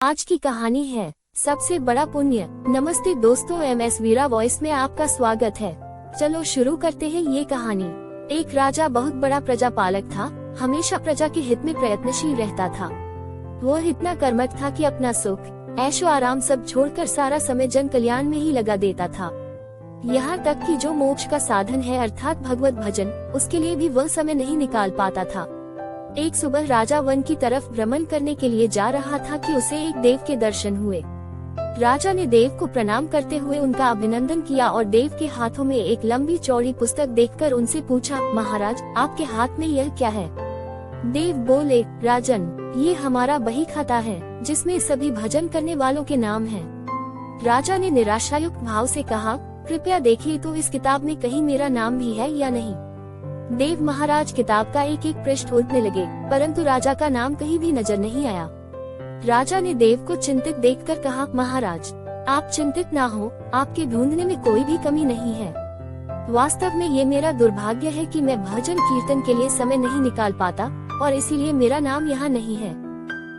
आज की कहानी है सबसे बड़ा पुण्य। नमस्ते दोस्तों, MS वीरा वॉइस में आपका स्वागत है। चलो शुरू करते हैं ये कहानी। एक राजा बहुत बड़ा प्रजापालक था, हमेशा प्रजा के हित में प्रयत्नशील रहता था। वो इतना कर्मठ था कि अपना सुख, ऐशो आराम सब छोड़कर सारा समय जन कल्याण में ही लगा देता था। यहाँ तक कि जो मोक्ष का साधन है अर्थात भगवत भजन, उसके लिए भी वह समय नहीं निकाल पाता था। एक सुबह राजा वन की तरफ भ्रमण करने के लिए जा रहा था कि उसे एक देव के दर्शन हुए। राजा ने देव को प्रणाम करते हुए उनका अभिनंदन किया और देव के हाथों में एक लंबी चौड़ी पुस्तक देखकर उनसे पूछा, महाराज आपके हाथ में यह क्या है? देव बोले, राजन ये हमारा बही खाता है जिसमें सभी भजन करने वालों के नाम हैं। राजा ने निराशायुक्त भाव से कहा, कृपया देखिए तो इस किताब में कहीं मेरा नाम भी है या नहीं। देव महाराज किताब का एक एक पृष्ठ खोदने लगे, परंतु राजा का नाम कहीं भी नजर नहीं आया। राजा ने देव को चिंतित देखकर कहा, महाराज आप चिंतित ना हो, आपके ढूंढने में कोई भी कमी नहीं है। वास्तव में ये मेरा दुर्भाग्य है कि मैं भजन कीर्तन के लिए समय नहीं निकाल पाता और इसीलिए मेरा नाम यहाँ नहीं है।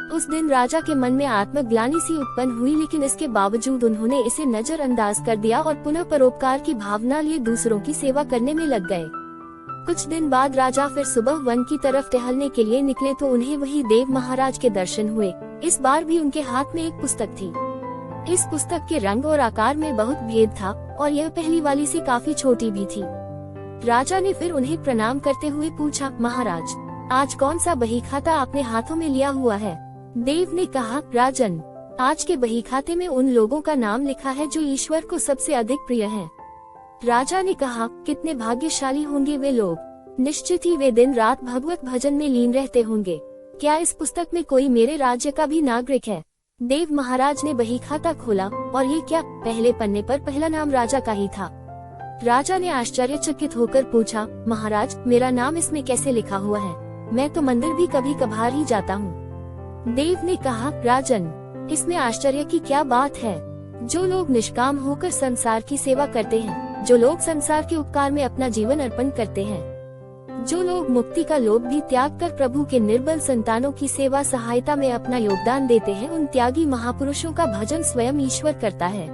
उस दिन राजा के मन में आत्मग्लानि सी उत्पन्न हुई, लेकिन इसके बावजूद उन्होंने इसे नजरअंदाज कर दिया और पुनः परोपकार की भावना लिए दूसरों की सेवा करने में लग गए। कुछ दिन बाद राजा फिर सुबह वन की तरफ टहलने के लिए निकले तो उन्हें वही देव महाराज के दर्शन हुए। इस बार भी उनके हाथ में एक पुस्तक थी। इस पुस्तक के रंग और आकार में बहुत भेद था और यह पहली वाली से काफी छोटी भी थी। राजा ने फिर उन्हें प्रणाम करते हुए पूछा, महाराज आज कौन सा बही खाता आपने हाथों में लिया हुआ है? देव ने कहा, राजन आज के बही खाते में उन लोगों का नाम लिखा है जो ईश्वर को सबसे अधिक प्रिय हैं। राजा ने कहा, कितने भाग्यशाली होंगे वे लोग, निश्चित ही वे दिन रात भगवत भजन में लीन रहते होंगे। क्या इस पुस्तक में कोई मेरे राज्य का भी नागरिक है? देव महाराज ने बही खाता खोला और ये क्या, पहले पन्ने पर पहला नाम राजा का ही था। राजा ने आश्चर्यचकित होकर पूछा, महाराज मेरा नाम इसमें कैसे लिखा हुआ है? मैं तो मंदिर भी कभी कभार ही जाता हूँ। देव ने कहा, राजन इसमें आश्चर्य की क्या बात है? जो लोग निष्काम होकर संसार की सेवा करते हैं, जो लोग संसार के उपकार में अपना जीवन अर्पण करते हैं, जो लोग मुक्ति का लोभ भी त्याग कर प्रभु के निर्बल संतानों की सेवा सहायता में अपना योगदान देते हैं, उन त्यागी महापुरुषों का भजन स्वयं ईश्वर करता है।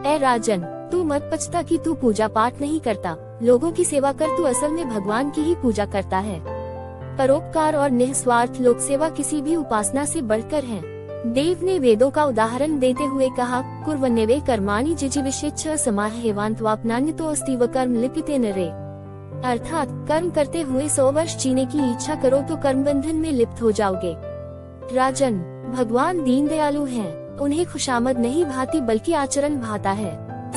ऐ राजन तू मत पछता कि तू पूजा पाठ नहीं करता, लोगों की सेवा कर, तू असल में भगवान की ही पूजा करता है। परोपकार और निस्वार्थ लोक सेवा किसी भी उपासना से बढ़कर है। देव ने वेदों का उदाहरण देते हुए कहा, कुर्वन्नेवे कर्माणि जिजीविषेच्छ समाहेवान्त्वापनान्यतो अस्ति व कर्म लिपिते नरे। अर्थात कर्म करते हुए 100 वर्ष जीने की इच्छा करो तो कर्म बंधन में लिप्त हो जाओगे। राजन भगवान दीन दयालु हैं, उन्हें खुशामद नहीं भाती बल्कि आचरण भाता है।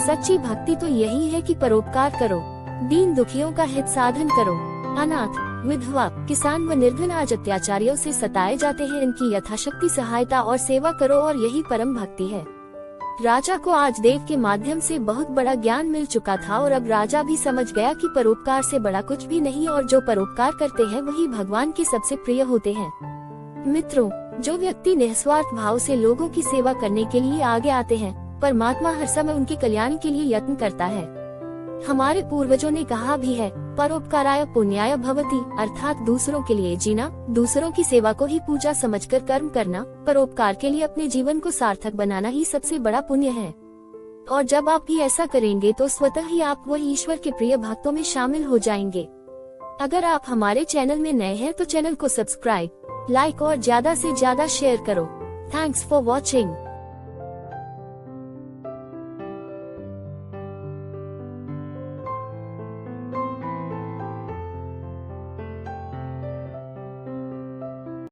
सच्ची भक्ति तो यही है कि परोपकार करो, दीन दुखियों का हित साधन करो। अनाथ विधवा किसान व निर्धन आज अत्याचारियों से सताए जाते हैं, इनकी यथाशक्ति सहायता और सेवा करो और यही परम भक्ति है। राजा को आज देव के माध्यम से बहुत बड़ा ज्ञान मिल चुका था और अब राजा भी समझ गया कि परोपकार से बड़ा कुछ भी नहीं और जो परोपकार करते हैं वही भगवान के सबसे प्रिय होते हैं। मित्रों, जो व्यक्ति निस्वार्थ भाव से लोगों की सेवा करने के लिए आगे आते हैं, परमात्मा हर समय उनके कल्याण के लिए यत्न करता है। हमारे पूर्वजों ने कहा भी है, परोपकाराय पुण्याय भवति, अर्थात दूसरों के लिए जीना, दूसरों की सेवा को ही पूजा समझकर कर्म करना, परोपकार के लिए अपने जीवन को सार्थक बनाना ही सबसे बड़ा पुण्य है। और जब आप भी ऐसा करेंगे तो स्वतः ही आप वह ईश्वर के प्रिय भक्तों में शामिल हो जाएंगे। अगर आप हमारे चैनल में नए हैं तो चैनल को सब्सक्राइब, लाइक और ज्यादा से ज्यादा शेयर करो। Thanks for watching.